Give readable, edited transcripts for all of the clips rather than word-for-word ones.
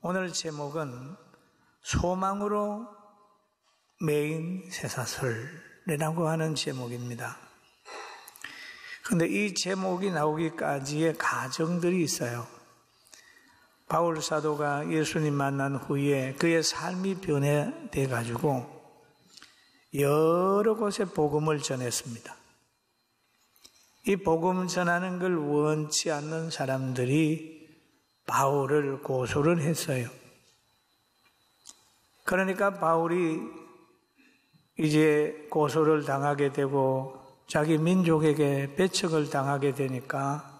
오늘 제목은 소망으로 메인 쇠사슬이라고 하는 제목입니다. 그런데 이 제목이 나오기까지의 과정들이 있어요. 바울 사도가 예수님 만난 후에 그의 삶이 변해돼 가지고 여러 곳에 복음을 전했습니다. 이 복음 전하는 걸 원치 않는 사람들이 바울을 고소를 했어요. 그러니까 바울이 이제 고소를 당하게 되고 자기 민족에게 배척을 당하게 되니까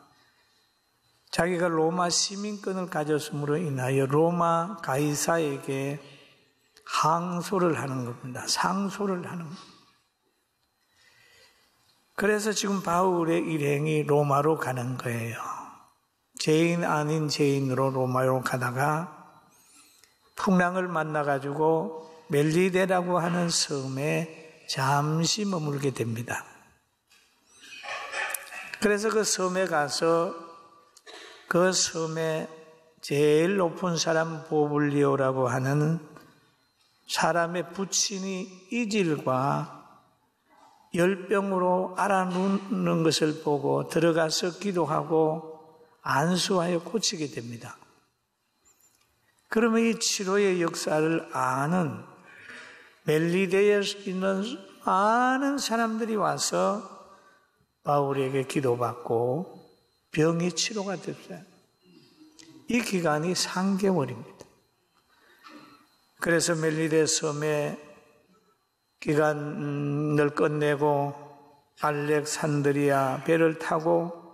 자기가 로마 시민권을 가졌음으로 인하여 로마 가이사에게 항소를 하는 겁니다. 상소를 하는 겁니다. 그래서 지금 바울의 일행이 로마로 가는 거예요. 죄인 아닌 죄인으로 로마로 가다가 풍랑을 만나가지고 멜리데라고 하는 섬에 잠시 머물게 됩니다. 그래서 그 섬에 가서 그 섬에 제일 높은 사람 보블리오라고 하는 사람의 부친이 이질과 열병으로 앓아눕는 것을 보고 들어가서 기도하고 안수하여 고치게 됩니다. 그러면 이 치료의 역사를 아는 멜리데에 있는 많은 사람들이 와서 바울에게 기도받고 병이 치료가 됐어요. 이 기간이 3개월입니다. 그래서 멜리데 섬에 기간을 끝내고 알렉산드리아 배를 타고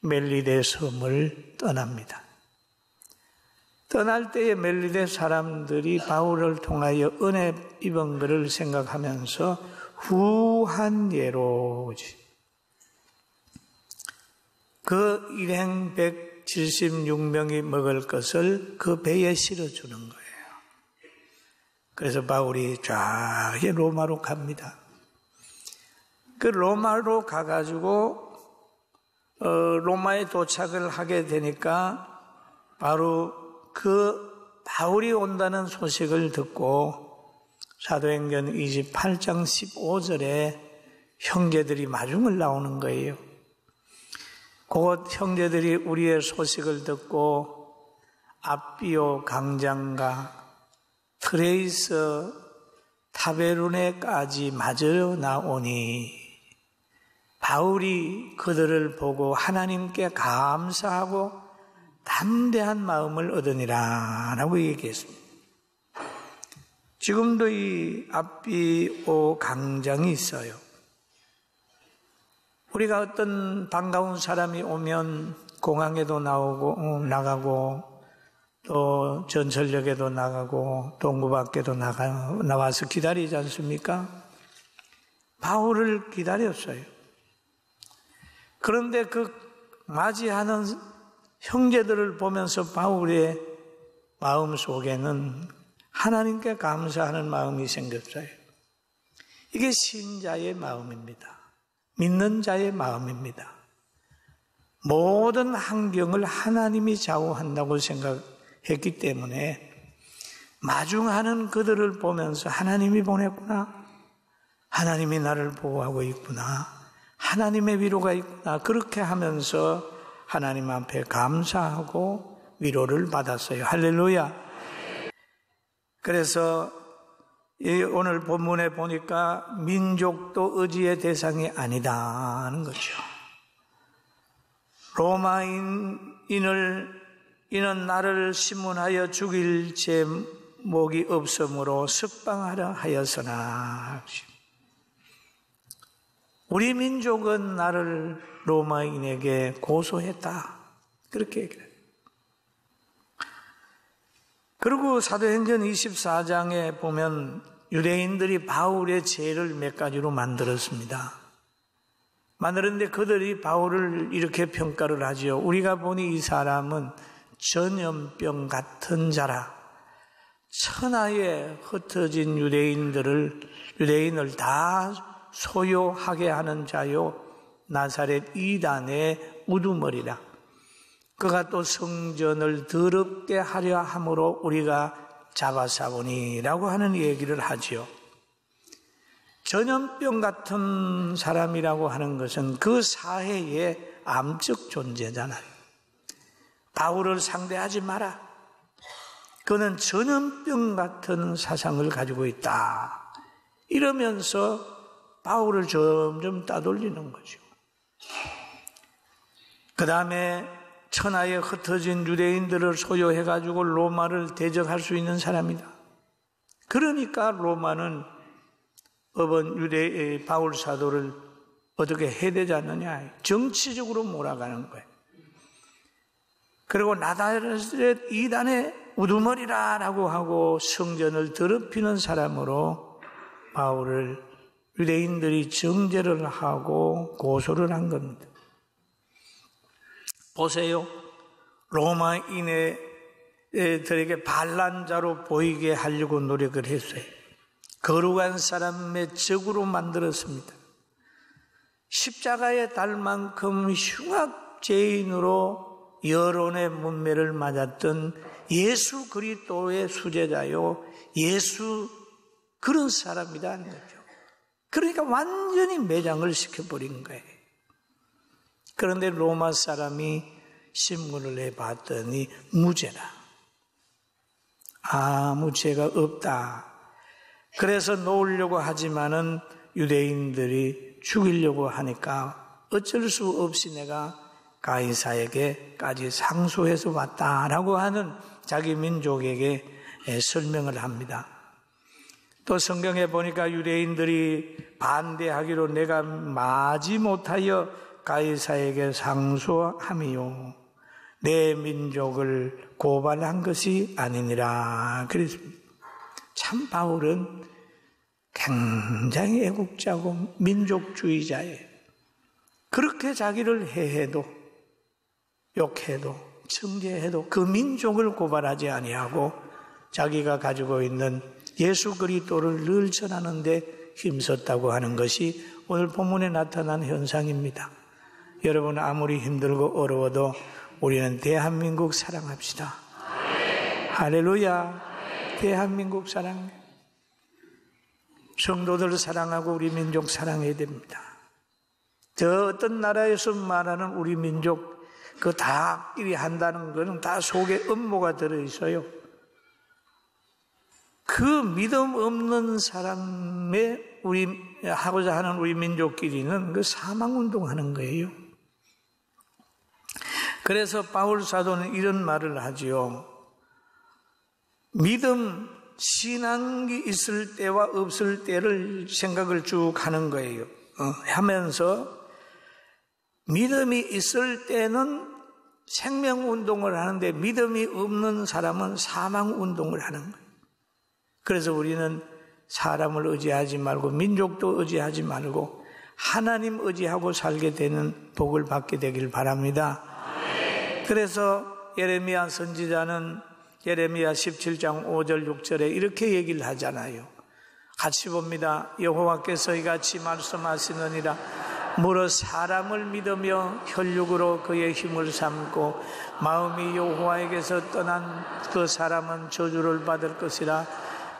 멜리데 섬을 떠납니다. 떠날 때에 멜리데 사람들이 바울을 통하여 은혜 입은 것을 생각하면서 후한 예로 그 일행 176명이 먹을 것을 그 배에 실어주는 거예요. 그래서 바울이 쫙 로마로 갑니다. 그 로마로 가가지고 로마에 도착을 하게 되니까 바로 그 바울이 온다는 소식을 듣고 사도행전 28장 15절에 형제들이 마중을 나오는 거예요. 곧 형제들이 우리의 소식을 듣고 앞비오 강장과 트레이서 타베르네까지 마저 나오니 바울이 그들을 보고 하나님께 감사하고 담대한 마음을 얻으니라 라고 얘기했습니다. 지금도 이 앞비오 강장이 있어요. 우리가 어떤 반가운 사람이 오면 공항에도 나가고 또 전철역에도 나가고 동구 밖에도 나와서 기다리지 않습니까? 바울을 기다렸어요. 그런데 그 맞이하는 형제들을 보면서 바울의 마음 속에는 하나님께 감사하는 마음이 생겼어요. 이게 신자의 마음입니다. 믿는 자의 마음입니다. 모든 환경을 하나님이 좌우한다고 생각했기 때문에 마중하는 그들을 보면서 하나님이 보냈구나. 하나님이 나를 보호하고 있구나. 하나님의 위로가 있구나. 그렇게 하면서 하나님 앞에 감사하고 위로를 받았어요. 할렐루야. 그래서 오늘 본문에 보니까 민족도 의지의 대상이 아니다는 거죠. 이는 나를 신문하여 죽일 제목이 없으므로 석방하려 하였으나 우리 민족은 나를 로마인에게 고소했다. 그렇게 얘기해요. 그리고 사도행전 24장에 보면 유대인들이 바울의 죄를 몇 가지로 만들었습니다. 만들었는데 그들이 바울을 이렇게 평가를 하죠. 우리가 보니 이 사람은 전염병 같은 자라. 천하에 흩어진 유대인을 다 소요하게 하는 자요. 나사렛 이단의 우두머리라. 그가 또 성전을 더럽게 하려 함으로 우리가 잡아싸우니라고 하는 얘기를 하지요. 전염병 같은 사람이라고 하는 것은 그 사회의 암적 존재잖아요. 바울을 상대하지 마라. 그는 전염병 같은 사상을 가지고 있다. 이러면서 바울을 점점 따돌리는 거죠. 그 다음에 천하에 흩어진 유대인들을 소유해가지고 로마를 대적할 수 있는 사람이다. 그러니까 로마는 법은 바울 사도를 어떻게 해야 되지 않느냐. 정치적으로 몰아가는 거예요. 그리고 나다렛 이단의 우두머리라라고 하고 성전을 더럽히는 사람으로 바울을 유대인들이 정죄를 하고 고소를 한 겁니다. 보세요. 로마인들에게 반란자로 보이게 하려고 노력을 했어요. 거룩한 사람의 적으로 만들었습니다. 십자가에 달 만큼 흉악죄인으로 여론의 문매를 맞았던 예수 그리스도의 수제자요, 예수 그런 사람이다 하는 거죠. 그러니까 완전히 매장을 시켜버린 거예요. 그런데 로마 사람이 신문을 해봤더니 무죄다. 아무 죄가 없다. 그래서 놓으려고 하지만은 유대인들이 죽이려고 하니까 어쩔 수 없이 내가 가이사에게까지 상소해서 왔다라고 하는 자기 민족에게 설명을 합니다. 또 성경에 보니까 유대인들이 반대하기로 내가 마지못하여 가이사에게 상소함이요 내 민족을 고발한 것이 아니니라 그랬습니다. 참 바울은 굉장히 애국자고 민족주의자예요. 그렇게 자기를 해해도 욕해도 정죄해도 그 민족을 고발하지 아니하고 자기가 가지고 있는 예수 그리스도를 늘 전하는 데 힘썼다고 하는 것이 오늘 본문에 나타난 현상입니다. 여러분 아무리 힘들고 어려워도 우리는 대한민국 사랑합시다. 할렐루야. 대한민국 사랑해. 성도들 사랑하고 우리 민족 사랑해야 됩니다. 저 어떤 나라에서 말하는 우리 민족 그 다끼리 한다는 것은 다 속에 음모가 들어있어요. 그 믿음 없는 사람의 우리 하고자 하는 우리 민족끼리는 그 사망운동하는 거예요. 그래서 바울 사도는 이런 말을 하지요. 믿음, 신앙이 있을 때와 없을 때를 생각을 쭉 하는 거예요. 하면서 믿음이 있을 때는 생명운동을 하는데 믿음이 없는 사람은 사망운동을 하는 거예요. 그래서 우리는 사람을 의지하지 말고 민족도 의지하지 말고 하나님 의지하고 살게 되는 복을 받게 되길 바랍니다. 그래서 예레미야 선지자는 예레미야 17장 5절 6절에 이렇게 얘기를 하잖아요. 같이 봅니다. 여호와께서 이같이 말씀하시느니라. 무릇 사람을 믿으며 혈육으로 그의 힘을 삼고 마음이 여호와에게서 떠난 그 사람은 저주를 받을 것이라.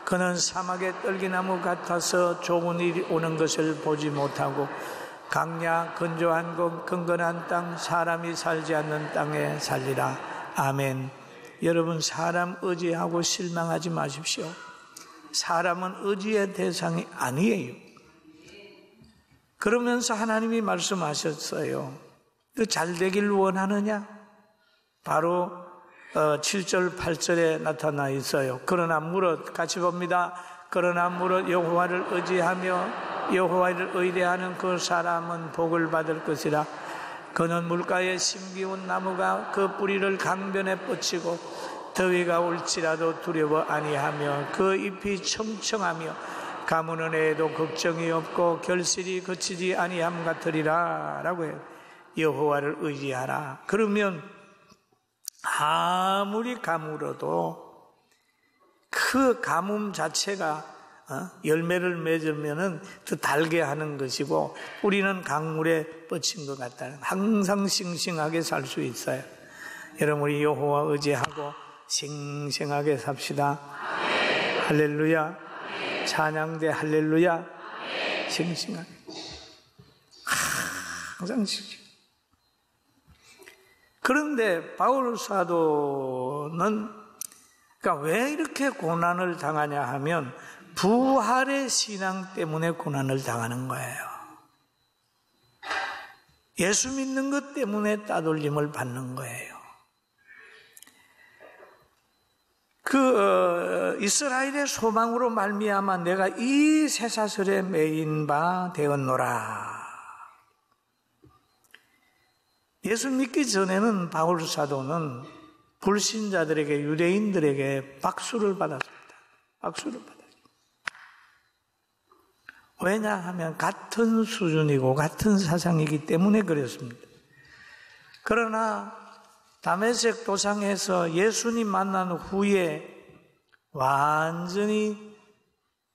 그는 사막의 떨기나무 같아서 좋은 일이 오는 것을 보지 못하고 강야 건조한 곳 건건한 땅 사람이 살지 않는 땅에 살리라. 아멘. 여러분 사람 의지하고 실망하지 마십시오. 사람은 의지의 대상이 아니에요. 그러면서 하나님이 말씀하셨어요. 너 잘 되길 원하느냐? 바로 7절 8절에 나타나 있어요. 그러나 무릇 같이 봅니다. 그러나 무릇 여호와를 의지하며 여호와를 의뢰하는 그 사람은 복을 받을 것이라. 그는 물가에 심기운 나무가 그 뿌리를 강변에 뻗치고 더위가 올지라도 두려워 아니하며 그 잎이 청청하며 가무는 애에도 걱정이 없고 결실이 그치지 아니함 같으리라 라고 해요. 여호와를 의지하라. 그러면 아무리 가물어도 그 가뭄 자체가 열매를 맺으면은 더 달게 하는 것이고 뿌리는 강물에 뻗친 것 같다는 항상 싱싱하게 살 수 있어요. 여러분 우리 여호와 의지하고 생생하게 삽시다. 할렐루야. 찬양대 할렐루야. 생생하게. 항상 지켜. 그런데 바울 사도는 그러니까 왜 이렇게 고난을 당하냐 하면 부활의 신앙 때문에 고난을 당하는 거예요. 예수 믿는 것 때문에 따돌림을 받는 거예요. 이스라엘의 소망으로 말미암아 내가 이 쇠사슬에 매인 바 되었노라. 예수 믿기 전에는 바울 사도는 불신자들에게, 유대인들에게 박수를 받았습니다. 박수를 받았습니다. 왜냐하면 같은 수준이고 같은 사상이기 때문에 그랬습니다. 그러나 다메섹 도상에서 예수님 만난 후에 완전히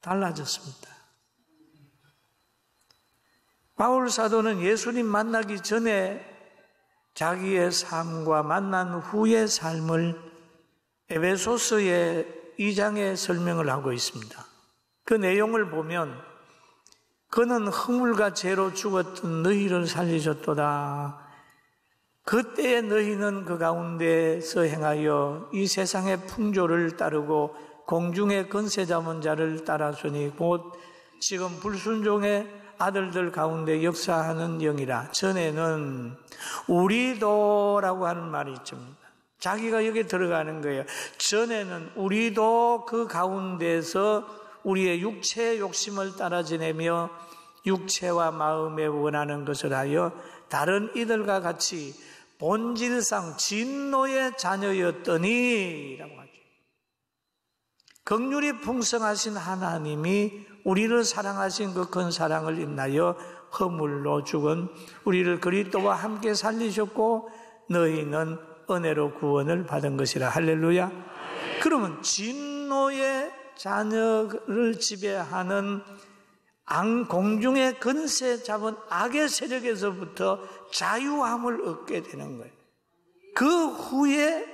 달라졌습니다. 바울 사도는 예수님 만나기 전에 자기의 삶과 만난 후의 삶을 에베소서의 2장에 설명을 하고 있습니다. 그 내용을 보면 그는 허물과 죄로 죽었던 너희를 살리셨도다. 그때의 너희는 그 가운데서 행하여 이 세상의 풍조를 따르고 공중의 권세 잡은 자를 따랐으니 곧 지금 불순종의 아들들 가운데 역사하는 영이라. 전에는 우리도라고 하는 말이 있습니다. 자기가 여기에 들어가는 거예요. 전에는 우리도 그 가운데서 우리의 육체의 욕심을 따라 지내며 육체와 마음에 원하는 것을 하여 다른 이들과 같이 본질상 진노의 자녀였더니 라고 하죠. 긍휼이 풍성하신 하나님이 우리를 사랑하신 그 큰 사랑을 인하여 허물로 죽은 우리를 그리스도와 함께 살리셨고 너희는 은혜로 구원을 받은 것이라. 할렐루야. 그러면 진노의 자녀를 지배하는 공중의 권세 잡은 악의 세력에서부터 자유함을 얻게 되는 거예요. 그 후에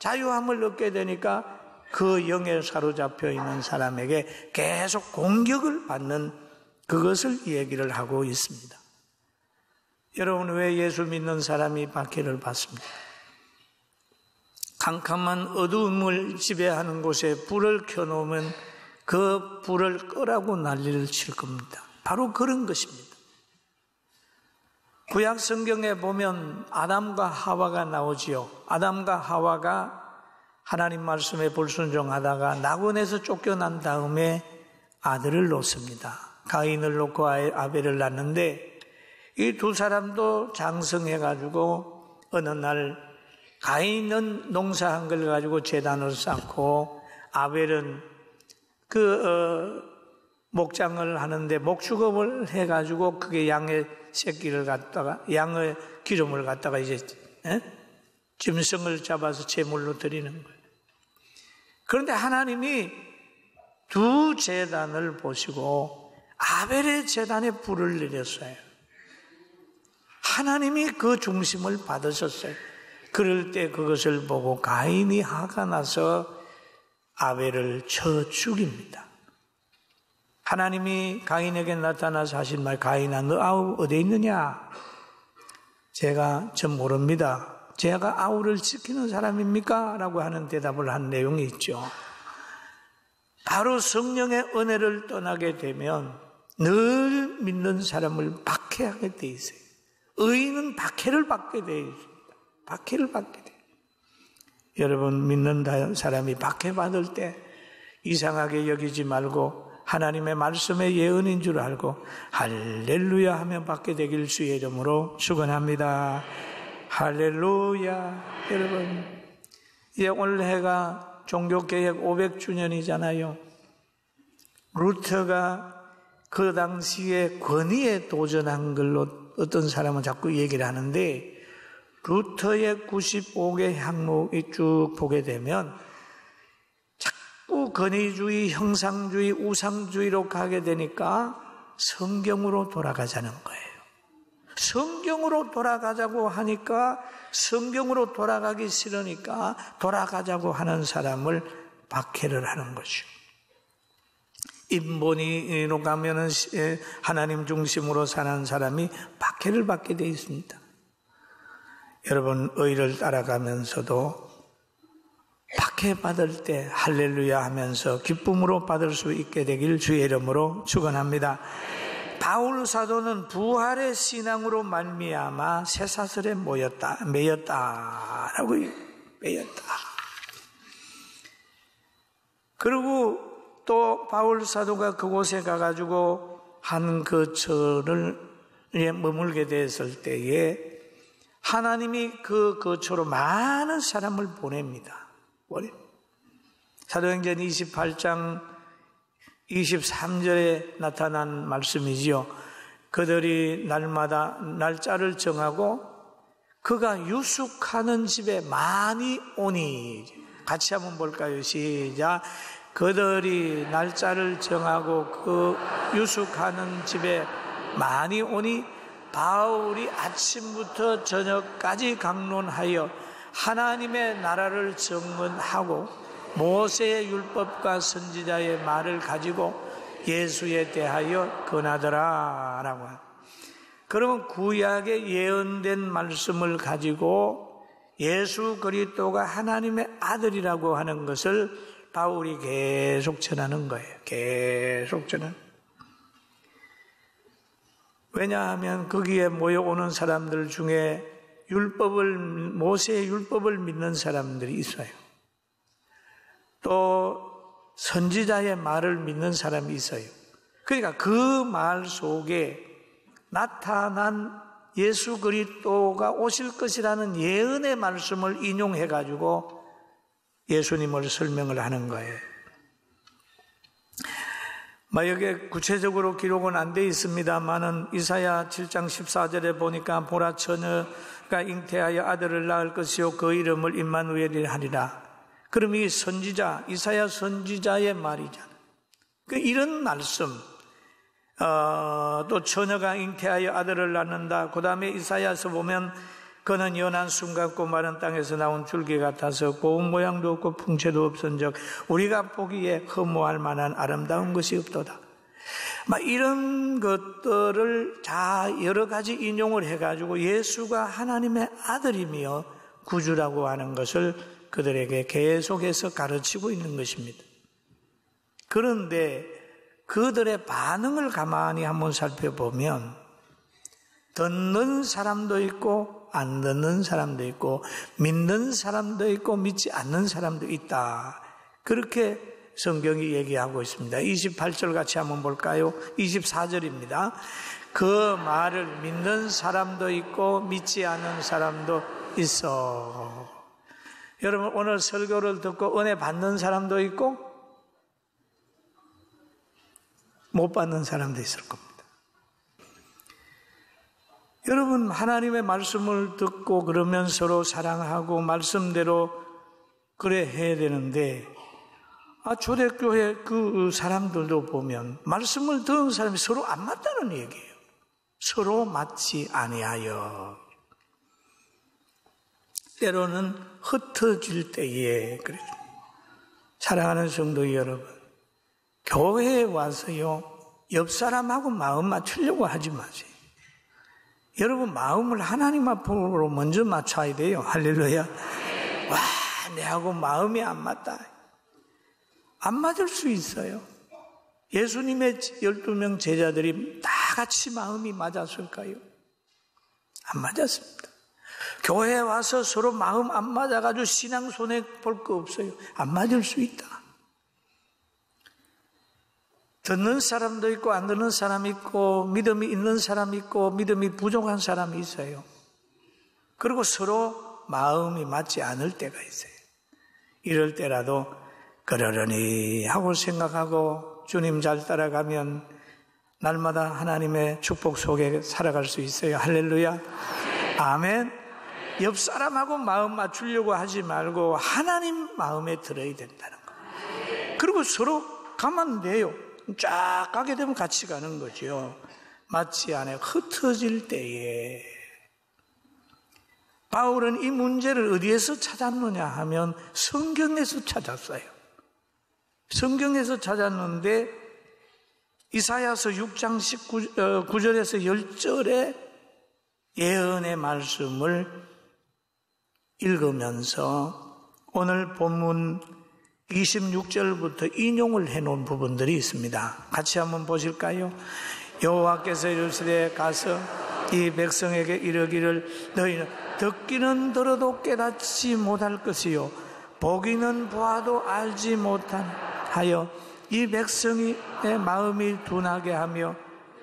자유함을 얻게 되니까 그 영에 사로잡혀 있는 사람에게 계속 공격을 받는 그것을 얘기를 하고 있습니다. 여러분, 왜 예수 믿는 사람이 박해를 받습니까? 캄캄한 어두움을 지배하는 곳에 불을 켜놓으면 그 불을 끄라고 난리를 칠 겁니다. 바로 그런 것입니다. 구약 성경에 보면 아담과 하와가 나오지요. 아담과 하와가 하나님 말씀에 불순종하다가 낙원에서 쫓겨난 다음에 아들을 놓습니다. 가인을 놓고 아벨을 낳는데 이 두 사람도 장성해가지고 어느 날 가인은 농사한 걸 가지고 제단을 쌓고 아벨은 목장을 하는데 목축업을 해가지고 그게 양의 새끼를 갖다가 양의 기름을 갖다가 이제 짐승을 잡아서 제물로 드리는 거예요. 그런데 하나님이 두 제단을 보시고 아벨의 제단에 불을 내렸어요. 하나님이 그 중심을 받으셨어요. 그럴 때 그것을 보고 가인이 화가 나서 아벨을 쳐 죽입니다. 하나님이 가인에게 나타나서 하신 말, 가인아 너 아우 어디 있느냐? 제가 전 모릅니다. 제가 아우를 지키는 사람입니까? 라고 하는 대답을 한 내용이 있죠. 바로 성령의 은혜를 떠나게 되면 늘 믿는 사람을 박해하게 돼 있어요. 의인은 박해를 받게 돼 있습니다. 박해를 받게 돼요. 여러분, 믿는 사람이 박해받을 때 이상하게 여기지 말고 하나님의 말씀의 예언인 줄 알고 할렐루야 하며 받게 되길 주의 이름으로 축원합니다. 할렐루야. 여러분, 올해가 종교개혁 500주년이잖아요. 루터가 그 당시에 권위에 도전한 걸로 어떤 사람은 자꾸 얘기를 하는데 루터의 95개 항목이 쭉 보게 되면 자꾸 권위주의, 형상주의, 우상주의로 가게 되니까 성경으로 돌아가자는 거예요. 성경으로 돌아가자고 하니까 성경으로 돌아가기 싫으니까 돌아가자고 하는 사람을 박해를 하는 것이요. 인본이로 가면은 하나님 중심으로 사는 사람이 박해를 받게 되어 있습니다. 여러분, 의를 따라가면서도 박해받을 때 할렐루야 하면서 기쁨으로 받을 수 있게 되길 주의 이름으로 축원합니다. 바울 사도는 부활의 신앙으로 말미암아 쇠사슬에 매였다라고 매였다. 그리고 또 바울 사도가 그곳에 가가지고 한 그 처를 머물게 됐을 때에 하나님이 그 거처로 많은 사람을 보냅니다. 사도행전 28장 23절에 나타난 말씀이지요. 그들이 날마다 날짜를 정하고 그가 유숙하는 집에 많이 오니, 같이 한번 볼까요? 시작. 그들이 날짜를 정하고 그 유숙하는 집에 많이 오니 바울이 아침부터 저녁까지 강론하여 하나님의 나라를 증언하고 모세의 율법과 선지자의 말을 가지고 예수에 대하여 권하더라 라고. 그러면 구약에 예언된 말씀을 가지고 예수 그리스도가 하나님의 아들이라고 하는 것을 바울이 계속 전하는 거예요. 계속 전하는. 왜냐하면 거기에 모여오는 사람들 중에 모세의 율법을 믿는 사람들이 있어요. 또 선지자의 말을 믿는 사람이 있어요. 그러니까 그 말 속에 나타난 예수 그리스도가 오실 것이라는 예언의 말씀을 인용해 가지고 예수님을 설명을 하는 거예요. 여기에 구체적으로 기록은 안 돼 있습니다만은 이사야 7장 14절에 보니까 보라 처녀가 잉태하여 아들을 낳을 것이요 그 이름을 임마누엘이라 하리라. 그럼 이 선지자, 이사야 선지자의 말이잖아요. 이런 말씀, 또 처녀가 잉태하여 아들을 낳는다. 그 다음에 이사야서 보면 그는 연한 숨같고 마른 땅에서 나온 줄기 같아서 고운 모양도 없고 풍채도 없은즉 우리가 보기에 허무할 만한 아름다운 것이 없도다. 이런 것들을 다 여러 가지 인용을 해가지고 예수가 하나님의 아들이며 구주라고 하는 것을 그들에게 계속해서 가르치고 있는 것입니다. 그런데 그들의 반응을 가만히 한번 살펴보면 듣는 사람도 있고 안 듣는 사람도 있고 믿는 사람도 있고 믿지 않는 사람도 있다. 그렇게 성경이 얘기하고 있습니다. 28절 같이 한번 볼까요? 24절입니다. 그 말을 믿는 사람도 있고 믿지 않는 사람도 있어. 여러분, 오늘 설교를 듣고 은혜 받는 사람도 있고 못 받는 사람도 있을 겁니다. 여러분, 하나님의 말씀을 듣고 그러면 서로 사랑하고 말씀대로 그래 해야 되는데, 초대교회 그 사람들도 보면 말씀을 듣는 사람이 서로 안 맞다는 얘기예요. 서로 맞지 아니하여. 때로는 흩어질 때에, 그래요. 사랑하는 성도 여러분, 교회에 와서요, 옆 사람하고 마음 맞추려고 하지 마세요. 여러분, 마음을 하나님 앞으로 먼저 맞춰야 돼요. 할렐루야. 와, 내하고 마음이 안 맞다. 안 맞을 수 있어요. 예수님의 12명 제자들이 다 같이 마음이 맞았을까요? 안 맞았습니다. 교회에 와서 서로 마음 안 맞아가지고 신앙 손해 볼 거 없어요. 안 맞을 수 있다. 듣는 사람도 있고 안 듣는 사람이 있고 믿음이 있는 사람이 있고 믿음이 부족한 사람이 있어요. 그리고 서로 마음이 맞지 않을 때가 있어요. 이럴 때라도 그러려니 하고 생각하고 주님 잘 따라가면 날마다 하나님의 축복 속에 살아갈 수 있어요. 할렐루야. 아멘. 옆 사람하고 마음 맞추려고 하지 말고 하나님 마음에 들어야 된다는 거예요. 그리고 서로 가면 돼요. 쫙 가게 되면 같이 가는 거죠. 맞지 않아요. 흩어질 때에 바울은 이 문제를 어디에서 찾았느냐 하면 성경에서 찾았어요. 성경에서 찾았는데 이사야서 6장 9절에서 10절의 예언의 말씀을 읽으면서 오늘 본문 26절부터 인용을 해놓은 부분들이 있습니다. 같이 한번 보실까요? 여호와께서 이르시되 가서 이 백성에게 이르기를 너희는 듣기는 들어도 깨닫지 못할 것이요 보기는 보아도 알지 못하여 이 백성의 마음이 둔하게 하며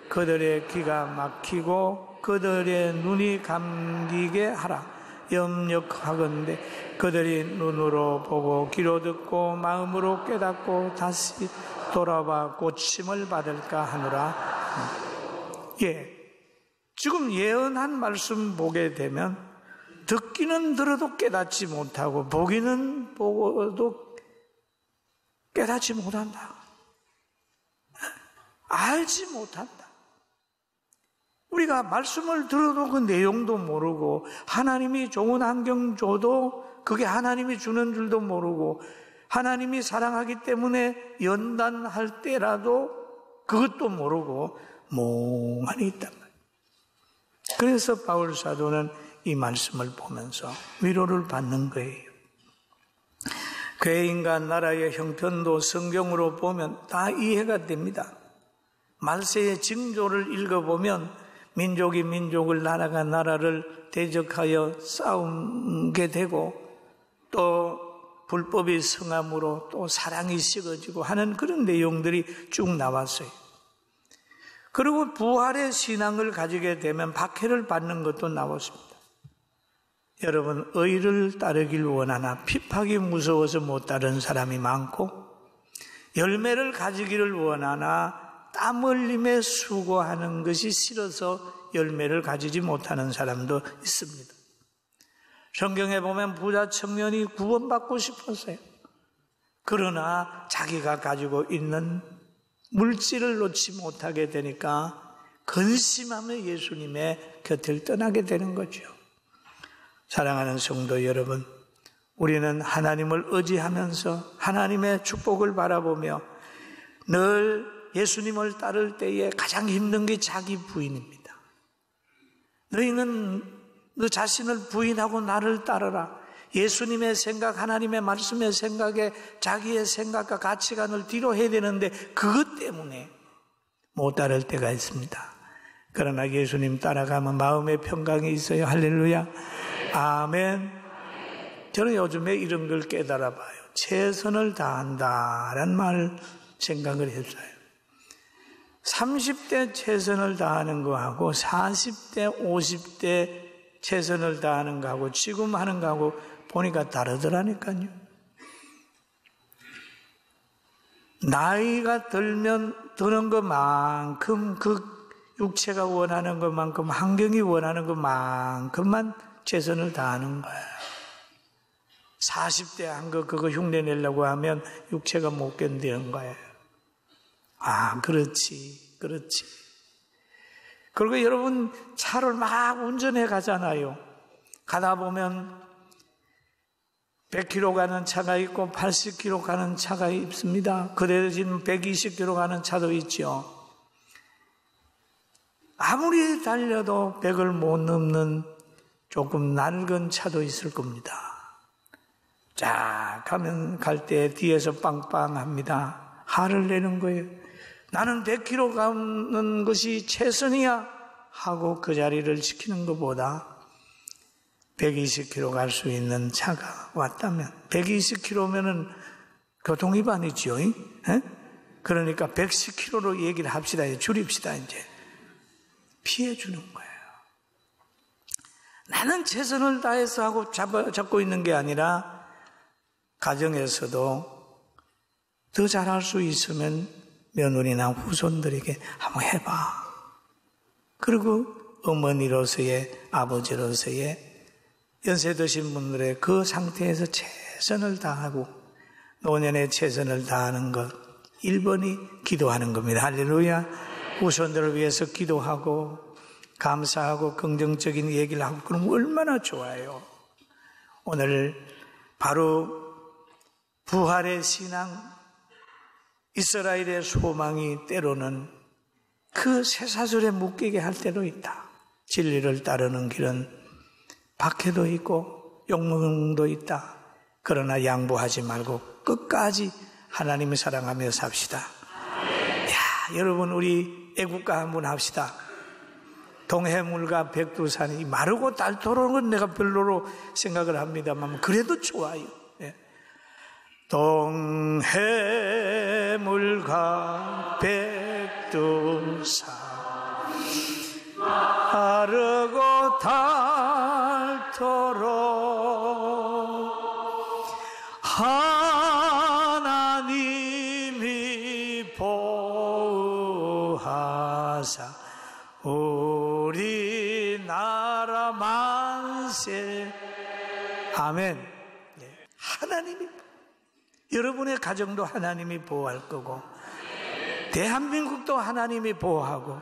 그들의 귀가 막히고 그들의 눈이 감기게 하라. 염려하건대 그들이 눈으로 보고 귀로 듣고 마음으로 깨닫고 다시 돌아와 고침을 받을까 하노라. 지금 예언한 말씀 보게 되면 듣기는 들어도 깨닫지 못하고 보기는 보고도 깨닫지 못한다. 알지 못한다. 우리가 말씀을 들어도 그 내용도 모르고 하나님이 좋은 환경 줘도 그게 하나님이 주는 줄도 모르고 하나님이 사랑하기 때문에 연단할 때라도 그것도 모르고 멍하니 있단 말이에요. 그래서 바울 사도는 이 말씀을 보면서 위로를 받는 거예요. 괴인과 나라의 형편도 성경으로 보면 다 이해가 됩니다. 말세의 징조를 읽어보면 민족이 민족을 나라가 나라를 대적하여 싸우게 되고 또 불법이 성함으로 또 사랑이 식어지고 하는 그런 내용들이 쭉 나왔어요. 그리고 부활의 신앙을 가지게 되면 박해를 받는 것도 나왔습니다. 여러분, 의를 따르길 원하나 핍박이 무서워서 못 따르는 사람이 많고 열매를 가지기를 원하나 땀 흘림에 수고하는 것이 싫어서 열매를 가지지 못하는 사람도 있습니다. 성경에 보면 부자 청년이 구원받고 싶었어요. 그러나 자기가 가지고 있는 물질을 놓지 못하게 되니까 근심하며 예수님의 곁을 떠나게 되는 거죠. 사랑하는 성도 여러분, 우리는 하나님을 의지하면서 하나님의 축복을 바라보며 늘 예수님을 따를 때에 가장 힘든 게 자기 부인입니다. 너희는 너 자신을 부인하고 나를 따르라. 예수님의 생각, 하나님의 말씀의 생각에 자기의 생각과 가치관을 뒤로 해야 되는데 그것 때문에 못 따를 때가 있습니다. 그러나 예수님 따라가면 마음의 평강이 있어요. 할렐루야. 아멘. 저는 요즘에 이런 걸 깨달아 봐요. 최선을 다한다라는 말 생각을 했어요. 30대 최선을 다하는 거하고 40대, 50대 최선을 다하는 거하고 지금 하는 거하고 보니까 다르더라니까요. 나이가 들면 드는 것만큼 그 육체가 원하는 것만큼 환경이 원하는 것만큼만 최선을 다하는 거예요. 40대 한 거 그거 흉내 내려고 하면 육체가 못 견디는 거예요. 아, 그렇지. 그리고 여러분 차를 막 운전해 가잖아요. 가다 보면 100km 가는 차가 있고 80km 가는 차가 있습니다. 그 대신 120km 가는 차도 있죠. 아무리 달려도 100을 못 넘는 조금 낡은 차도 있을 겁니다. 자, 갈 때 뒤에서 빵빵합니다. 화를 내는 거예요. 나는 100km 가는 것이 최선이야 하고 그 자리를 지키는 것보다 120km 갈 수 있는 차가 왔다면 120km면은 교통위반이죠. 그러니까 110km로 얘기를 합시다. 줄입시다. 이제 피해 주는 거예요. 나는 최선을 다해서 하고 잡고 있는 게 아니라 가정에서도 더 잘할 수 있으면 며느리나 후손들에게 한번 해봐. 그리고 어머니로서의, 아버지로서의 연세 드신 분들의 그 상태에서 최선을 다하고 노년에 최선을 다하는 것 1번이 기도하는 겁니다. 할렐루야. 후손들을 위해서 기도하고 감사하고 긍정적인 얘기를 하고 그러면 얼마나 좋아요. 오늘 바로 부활의 신앙, 이스라엘의 소망이 때로는 그 쇠사슬에 묶이게 할 때도 있다. 진리를 따르는 길은 박해도 있고 욕먹음도 있다. 그러나 양보하지 말고 끝까지 하나님을 사랑하며 삽시다. 야, 여러분 우리 애국가 한번 합시다. 동해물과 백두산이 마르고 닳도록은 건 내가 별로로 생각을 합니다만 그래도 좋아요. 예. 동해물과 백두산 마르고 닳도록 하나님이 보호하사 우리나라 만세. 아멘. 하나님이, 여러분의 가정도 하나님이 보호할 거고 대한민국도 하나님이 보호하고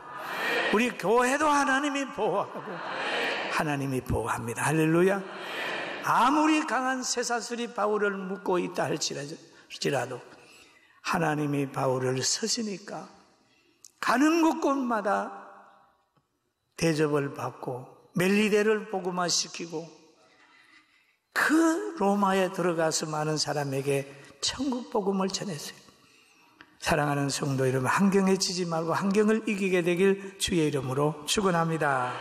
우리 교회도 하나님이 보호하고 하나님이 보호합니다. 할렐루야. 아무리 강한 쇠사슬이 바울을 묶고 있다 할지라도 하나님이 바울을 서시니까 가는 곳곳마다 대접을 받고 멜리데를 복음화시키고 그 로마에 들어가서 많은 사람에게 천국 복음을 전했어요. 사랑하는 성도 여러분, 환경에 지지 말고 환경을 이기게 되길 주의 이름으로 축원합니다.